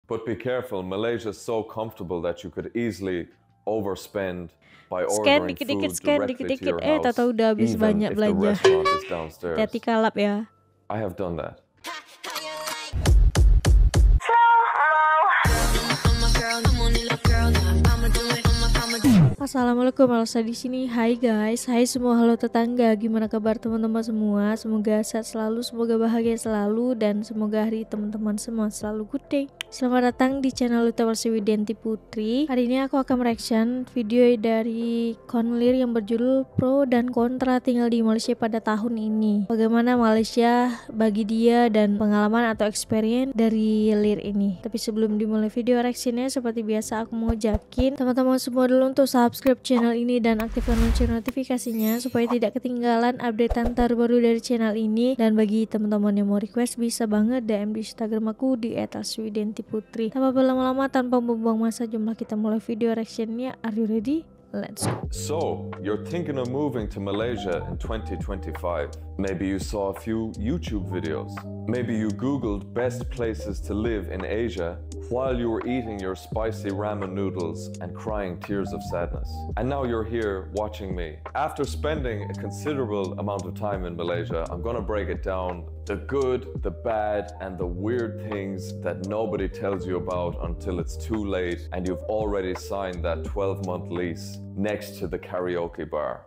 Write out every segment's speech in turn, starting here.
But be careful, Malaysia's so comfortable that you could easily overspend by Scan ordering dikit-dikit, food scan directly to dikit-dikit. your house, Tahu udah habis even banyak if the belanja. restaurant is downstairs. Hati-hati kalap ya. I have done that. Assalamualaikum, Elsa di sini. Hai guys, hai semua, halo tetangga. Gimana kabar teman-teman semua? Semoga sehat selalu, semoga bahagia selalu, dan semoga hari teman-teman semua selalu good day. Selamat datang di channel utama Widianti Putri. Hari ini aku akan mereaction video dari Konlir yang berjudul Pro dan Kontra tinggal di Malaysia pada tahun ini. Bagaimana Malaysia bagi dia dan pengalaman atau experience dari Lir ini. Tapi sebelum dimulai video reactionnya, seperti biasa aku mau ajakin teman-teman semua dulu untuk subscribe channel ini dan aktifkan lonceng notifikasinya supaya tidak ketinggalan updatean terbaru dari channel ini. Dan bagi teman-teman yang mau request, bisa banget DM di Instagram aku di @Widianti_Putri. Tanpa berlama-lama, tanpa membuang masa, jumlah kita mulai video reactionnya. Are you ready? Let's go. So, you're thinking of moving to Malaysia in 2025. Maybe you saw a few YouTube videos. Maybe you Googled best places to live in Asia while you were eating your spicy ramen noodles and crying tears of sadness. And now you're here watching me. After spending a considerable amount of time in Malaysia, I'm gonna break it down: the good, the bad, and the weird things that nobody tells you about until it's too late and you've already signed that 12-month lease next to the karaoke bar.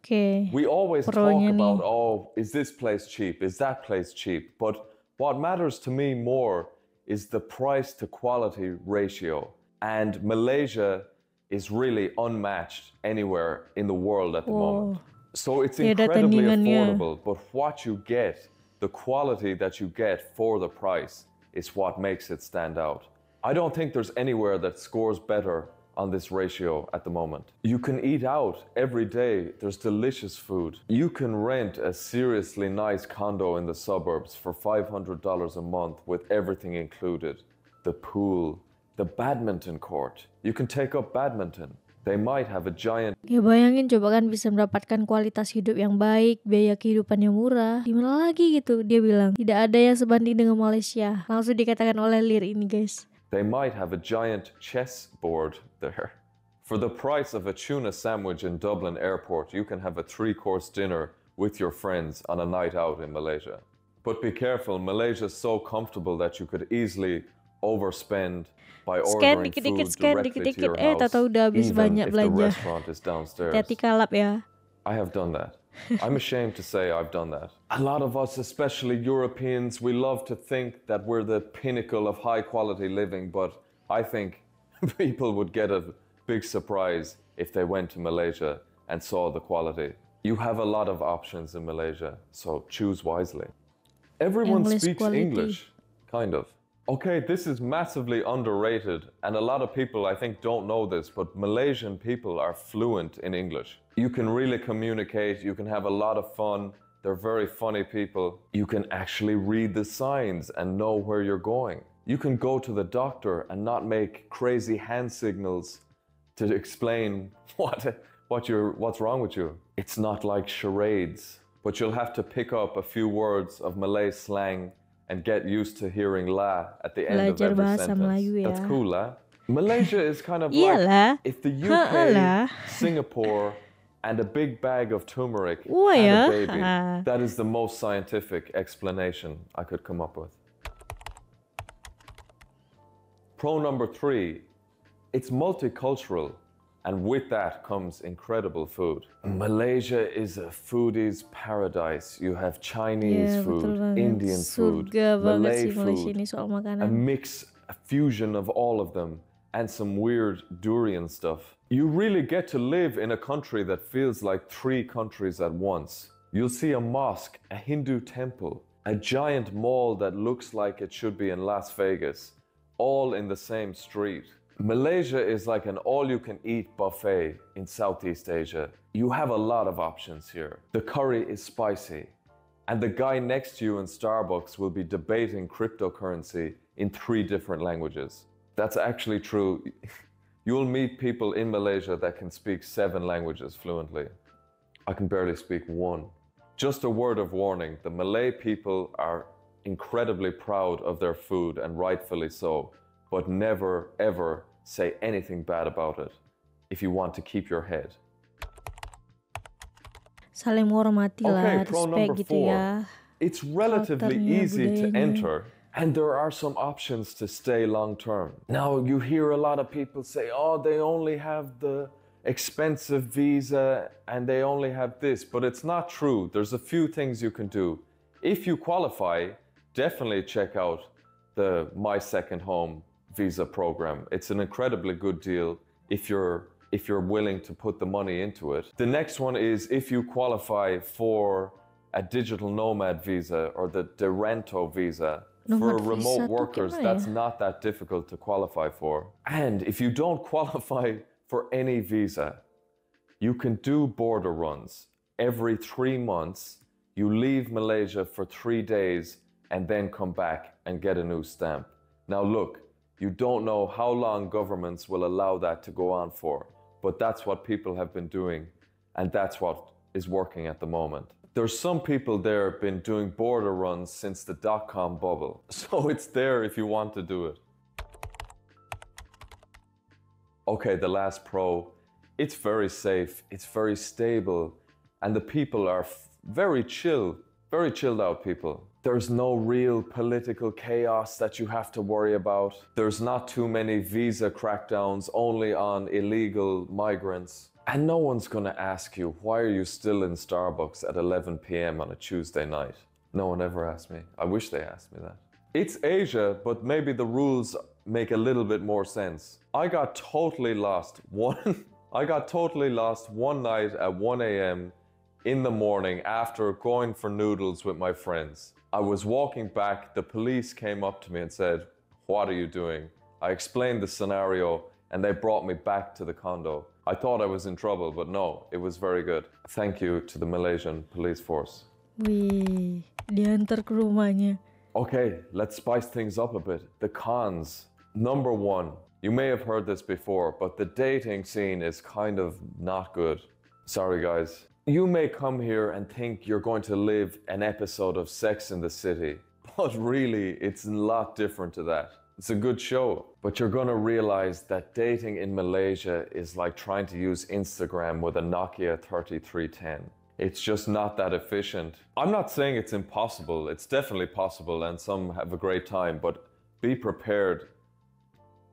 Okay. We always talk about, oh, is this place cheap? Is that place cheap? But what matters to me more is the price to quality ratio. And Malaysia is really unmatched anywhere in the world at the moment. So it's incredibly affordable, but what you get, the quality that you get for the price, is what makes it stand out. I don't think there's anywhere that scores better on this ratio at the moment. You can eat out every day. There's delicious food. You can rent a seriously nice condo in the suburbs for $500 a month with everything included. The pool, the badminton court. You can take up badminton. They might have a giant... Ya bayangin coba kan bisa mendapatkan kualitas hidup yang baik, biaya kehidupan yang murah. Gimana lagi gitu, dia bilang. Tidak ada yang sebanding dengan Malaysia. Langsung dikatakan oleh Lir ini guys. They might have a giant chess board there. For the price of a tuna sandwich in Dublin Airport, you can have a 3-course dinner with your friends on a night out in Malaysia. But be careful, Malaysia is so comfortable that you could easily overspend by ordering food directly to your house, even if the restaurant is downstairs. Hati-hati kalap ya. I have done that. I'm ashamed to say I've done that. A lot of us, especially Europeans, we love to think that we're the pinnacle of high quality living, but I think people would get a big surprise if they went to Malaysia and saw the quality. You have a lot of options in Malaysia, so choose wisely. Everyone speaks English, kind of. Okay, this is massively underrated, and a lot of people I think don't know this, but Malaysian people are fluent in English. You can really communicate, you can have a lot of fun, they're very funny people. You can actually read the signs and know where you're going. You can go to the doctor and not make crazy hand signals to explain what's wrong with you. It's not like charades, but you'll have to pick up a few words of Malay slang and get used to hearing la at the end of every sentence. That's cool, la. Malaysia is kind of like if the UK, Singapore, and a big bag of turmeric had a baby. That is the most scientific explanation I could come up with. Pro number 3, it's multicultural, and with that comes incredible food. Malaysia is a foodie's paradise. You have Chinese food, Indian food, Malay food, a mix, a fusion of all of them, and some weird durian stuff. You really get to live in a country that feels like 3 countries at once. You'll see a mosque, a Hindu temple, a giant mall that looks like it should be in Las Vegas, all in the same street. Malaysia is like an all-you-can-eat buffet in Southeast Asia. You have a lot of options here. The curry is spicy, and the guy next to you in Starbucks will be debating cryptocurrency in 3 different languages. That's actually true. You'll meet people in Malaysia that can speak 7 languages fluently. I can barely speak 1. Just a word of warning, the Malay people are incredibly proud of their food, and rightfully so, but never ever say anything bad about it if you want to keep your head. Saling menghormati lah, Pro respect number gitu 4. ya. It's relatively Culture-nya, easy to budayanya. enter, and there are some options to stay long term. Now, you hear a lot of people say, oh, they only have the expensive visa and they only have this, but it's not true. There's a few things you can do. If you qualify, definitely check out the My Second Home visa program. It's an incredibly good deal if you're willing to put the money into it. The next one is if you qualify for a digital nomad visa or the Rento visa. For Nomad remote visa workers, tuh gimana that's ya? not that difficult to qualify for. And if you don't qualify for any visa, you can do border runs. Every 3 months, you leave Malaysia for 3 days and then come back and get a new stamp. Now look, you don't know how long governments will allow that to go on for, but that's what people have been doing, and that's what is working at the moment. There's some people there been doing border runs since the dot-com bubble, so it's there if you want to do it. Okay, the last pro. It's very safe, it's very stable, and the people are very chill, very chilled out people. There's no real political chaos that you have to worry about. There's not too many visa crackdowns only on illegal migrants. And no one's gonna ask you, why are you still in Starbucks at 11 p.m. on a Tuesday night? No one ever asked me. I wish they asked me that. It's Asia, but maybe the rules make a little bit more sense. I got totally lost one night at 1 a.m. in the morning after going for noodles with my friends. I was walking back, the police came up to me and said, "What are you doing?" I explained the scenario and they brought me back to the condo. I thought I was in trouble, but no, it was very good. Thank you to the Malaysian police force. Wih, diantar ke rumahnya. Okay, let's spice things up a bit. The cons. Number 1, you may have heard this before, but the dating scene is kind of not good. Sorry guys. You may come here and think you're going to live an episode of Sex in the City, but really it's a lot different to that. It's a good show, but you're gonna realize that dating in Malaysia is like trying to use Instagram with a Nokia 3310. It's just not that efficient. I'm not saying it's impossible, it's definitely possible and some have a great time, but be prepared.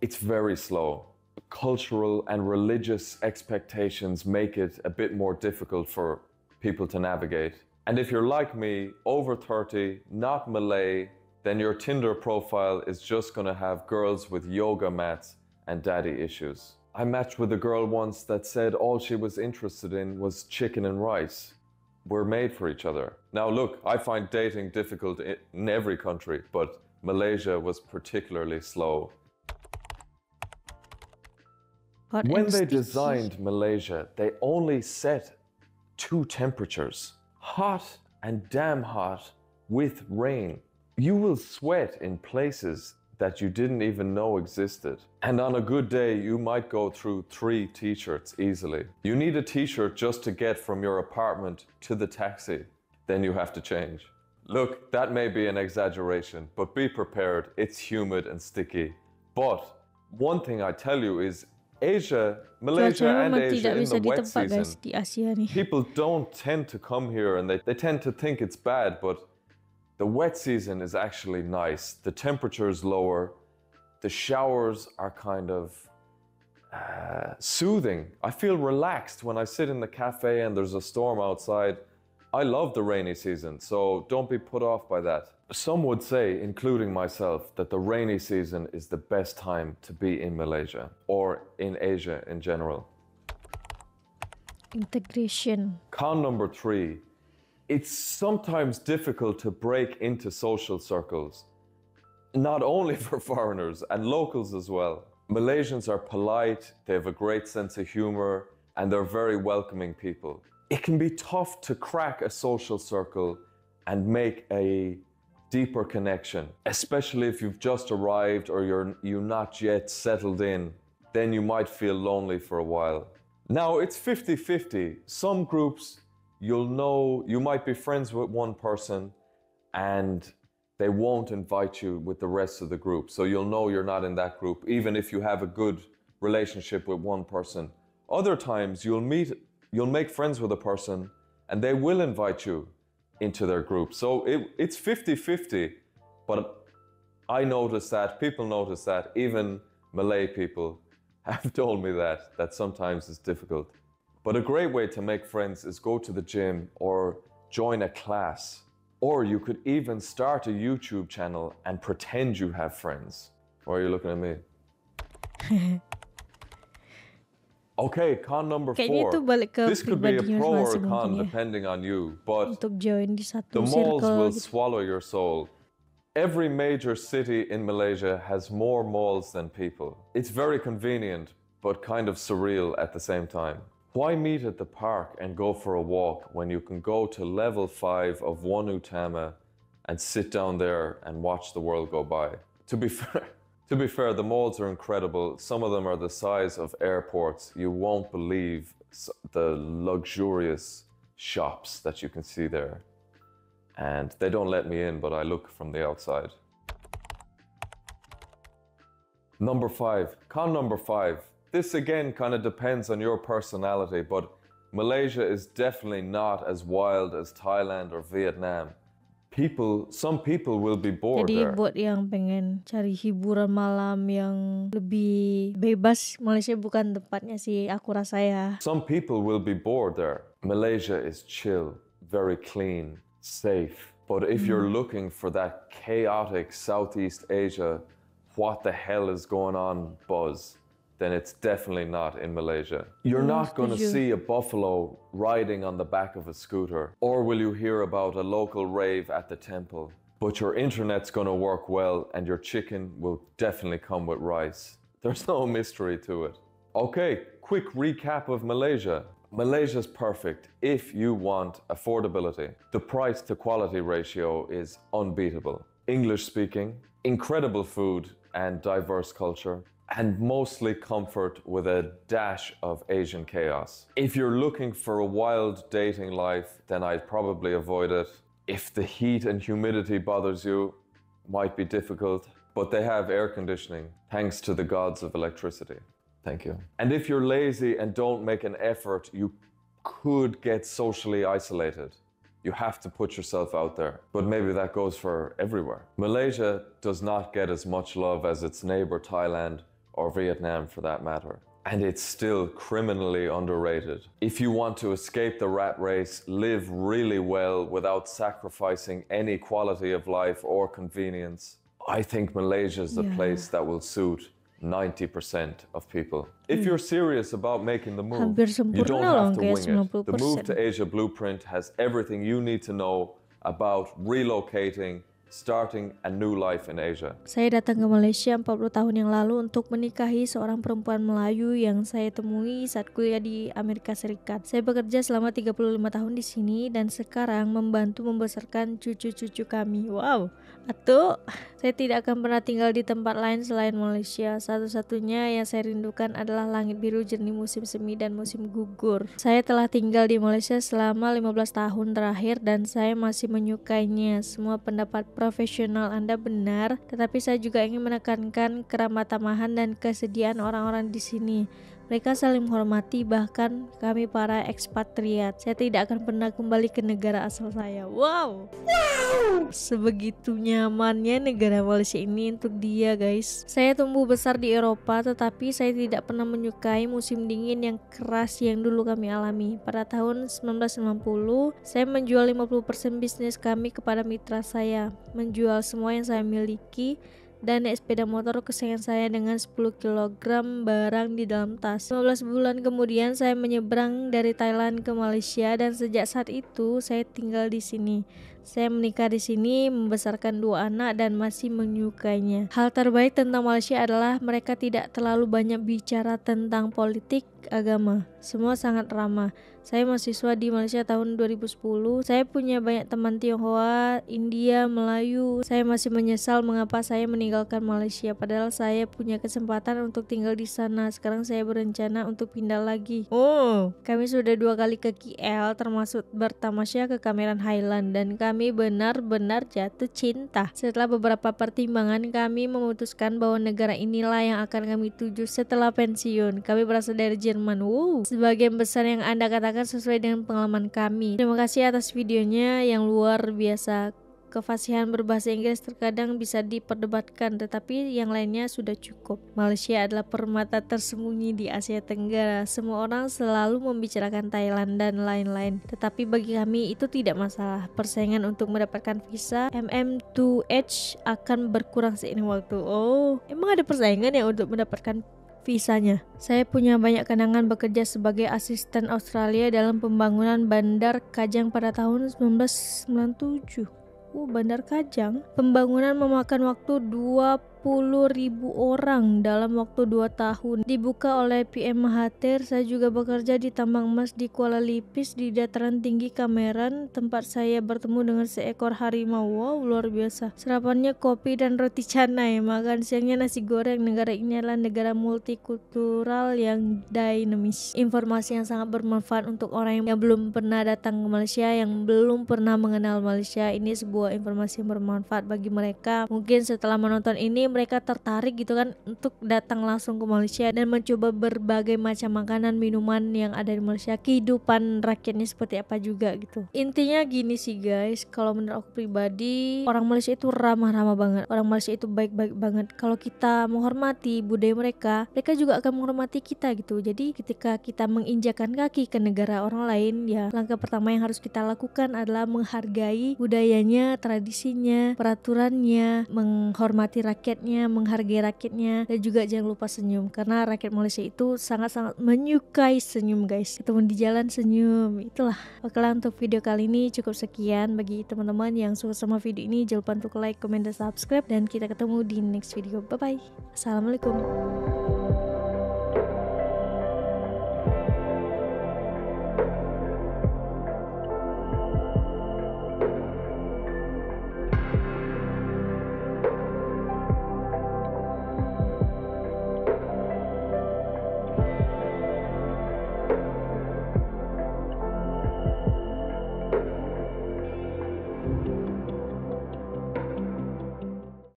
It's very slow. Cultural and religious expectations make it a bit more difficult for people to navigate. And if you're like me, over 30, not Malay, then your Tinder profile is just gonna have girls with yoga mats and daddy issues. I matched with a girl once that said all she was interested in was chicken and rice. We're made for each other. Now look, I find dating difficult in every country, but Malaysia was particularly slow. When they designed Malaysia, they only set 2 temperatures, hot and damn hot with rain. You will sweat in places that you didn't even know existed. And on a good day, you might go through 3 t-shirts easily. You need a t-shirt just to get from your apartment to the taxi. Then you have to change. Look, that may be an exaggeration, but be prepared, it's humid and sticky. But one thing I tell you is Malaysia and Asia in the wet season, people don't tend to come here and they tend to think it's bad, but the wet season is actually nice. The temperature is lower. The showers are kind of soothing. I feel relaxed when I sit in the cafe and there's a storm outside. I love the rainy season, so don't be put off by that. Some would say, including myself, that the rainy season is the best time to be in Malaysia or in Asia in general. Integration. Con number 3, it's sometimes difficult to break into social circles, not only for foreigners and locals as well. Malaysians are polite, they have a great sense of humor, and they're very welcoming people. It can be tough to crack a social circle and make a deeper connection, especially if you've just arrived or you're not yet settled in, then you might feel lonely for a while. Now it's 50-50. Some groups, you might be friends with one person and they won't invite you with the rest of the group. So you'll know you're not in that group, even if you have a good relationship with one person. Other times you'll make friends with a person and they will invite you into their group. So it's 50-50, but I notice that, people notice that, even Malay people have told me that sometimes it's difficult. But a great way to make friends is go to the gym or join a class. Or you could even start a YouTube channel and pretend you have friends. Why are you looking at me? Okay, con number 4. This could be a pro or a con depending on you, but the malls will swallow your soul. Every major city in Malaysia has more malls than people. It's very convenient, but kind of surreal at the same time. Why meet at the park and go for a walk when you can go to level 5 of One Utama and sit down there and watch the world go by? To be fair, the malls are incredible. Some of them are the size of airports. You won't believe the luxurious shops that you can see there. And they don't let me in, but I look from the outside. Number 5, con number 5. This again kind of depends on your personality, but Malaysia is definitely not as wild as Thailand or Vietnam. Some people will be bored Jadi there. buat yang pengen cari hiburan malam yang lebih bebas, Malaysia bukan tempatnya sih, aku rasa ya. Some people will be bored there. Malaysia is chill, very clean, safe. But if you're looking for that chaotic Southeast Asia, what the hell is going on buzz, then it's definitely not in Malaysia. You're not going to see a buffalo riding on the back of a scooter, or will you hear about a local rave at the temple. But your internet's going to work well and your chicken will definitely come with rice. There's no mystery to it. Okay, quick recap of Malaysia. Malaysia's perfect if you want affordability. The price to quality ratio is unbeatable. English speaking, incredible food and diverse culture, and mostly comfort with a dash of Asian chaos. If you're looking for a wild dating life, then I'd probably avoid it. If the heat and humidity bothers you, might be difficult, but they have air conditioning, thanks to the gods of electricity. Thank you. And if you're lazy and don't make an effort, you could get socially isolated. You have to put yourself out there, but maybe that goes for everywhere. Malaysia does not get as much love as its neighbor Thailand, or Vietnam for that matter. And it's still criminally underrated. If you want to escape the rat race, live really well without sacrificing any quality of life or convenience, I think Malaysia is the place that will suit 90% of people. If you're serious about making the move, you don't have to wing it. The Move to Asia Blueprint has everything you need to know about relocating, starting a new life in Asia. Saya datang ke Malaysia 40 tahun yang lalu untuk menikahi seorang perempuan Melayu yang saya temui saat kuliah di Amerika Serikat. Saya bekerja selama 35 tahun di sini dan sekarang membantu membesarkan cucu-cucu kami. Wow, atau saya tidak akan pernah tinggal di tempat lain selain Malaysia. Satu-satunya yang saya rindukan adalah langit biru jernih musim semi dan musim gugur. Saya telah tinggal di Malaysia selama 15 tahun terakhir dan saya masih menyukainya. Semua pendapat profesional Anda benar, tetapi saya juga ingin menekankan keramah tamahan dan kesediaan orang-orang di sini. Mereka saling menghormati, bahkan kami para ekspatriat. Saya tidak akan pernah kembali ke negara asal saya. Wow! Sebegitu nyamannya negara Malaysia ini untuk dia, guys. Saya tumbuh besar di Eropa, tetapi saya tidak pernah menyukai musim dingin yang keras yang dulu kami alami. Pada tahun 1990, saya menjual 50% bisnis kami kepada mitra saya, menjual semua yang saya miliki, dan naik sepeda motor kesayangan saya dengan 10 kg barang di dalam tas. 15 bulan kemudian saya menyeberang dari Thailand ke Malaysia dan sejak saat itu saya tinggal di sini. Saya menikah di sini, membesarkan 2 anak dan masih menyukainya. Hal terbaik tentang Malaysia adalah mereka tidak terlalu banyak bicara tentang politik, agama. Semua sangat ramah. Saya mahasiswa di Malaysia tahun 2010. Saya punya banyak teman Tionghoa, India, Melayu. Saya masih menyesal mengapa saya meninggalkan Malaysia, padahal saya punya kesempatan untuk tinggal di sana. Sekarang saya berencana untuk pindah lagi. Kami sudah 2 kali ke KL, termasuk bertamasya ke Cameron Highland, dan kami kami benar-benar jatuh cinta. Setelah beberapa pertimbangan, kami memutuskan bahwa negara inilah yang akan kami tuju setelah pensiun. Kami berasal dari Jerman. Wow, sebagian besar yang Anda katakan sesuai dengan pengalaman kami. Terima kasih atas videonya yang luar biasa. Kefasihan berbahasa Inggris terkadang bisa diperdebatkan, tetapi yang lainnya sudah cukup. Malaysia adalah permata tersembunyi di Asia Tenggara. Semua orang selalu membicarakan Thailand dan lain-lain, tetapi bagi kami itu tidak masalah. Persaingan untuk mendapatkan visa MM2H akan berkurang seiring waktu. Oh, emang ada persaingan ya untuk mendapatkan visanya? Saya punya banyak kenangan bekerja sebagai asisten Australia dalam pembangunan Bandar Kajang pada tahun 1997. Bandar Kajang. Pembangunan memakan waktu 20.000 orang dalam waktu 2 tahun. Dibuka oleh PM Mahathir. Saya juga bekerja di tambang emas di Kuala Lipis di dataran tinggi Cameron, tempat saya bertemu dengan seekor harimau. Wow, luar biasa. Sarapannya kopi dan roti canai. Makan siangnya nasi goreng. Negara ini adalah negara multikultural yang dinamis. Informasi yang sangat bermanfaat untuk orang yang belum pernah datang ke Malaysia, yang belum pernah mengenal Malaysia. Ini sebuah informasi yang bermanfaat bagi mereka. Mungkin setelah menonton ini mereka tertarik gitu kan untuk datang langsung ke Malaysia dan mencoba berbagai macam makanan, minuman yang ada di Malaysia, kehidupan rakyatnya seperti apa juga gitu. Intinya gini sih guys, kalau menurut aku pribadi, orang Malaysia itu ramah-ramah banget. Orang Malaysia itu baik-baik banget. Kalau kita menghormati budaya mereka, mereka juga akan menghormati kita gitu. Jadi ketika kita menginjakan kaki ke negara orang lain, ya langkah pertama yang harus kita lakukan adalah menghargai budayanya, tradisinya, peraturannya, menghormati rakyatnya, menghargai rakyatnya, dan juga jangan lupa senyum, karena rakyat Malaysia itu sangat-sangat menyukai senyum guys. Ketemu di jalan senyum. Itulah. Oke lah, untuk video kali ini cukup sekian. Bagi teman-teman yang suka sama video ini, jangan lupa untuk like, comment, dan subscribe, dan kita ketemu di next video. Bye bye. Assalamualaikum.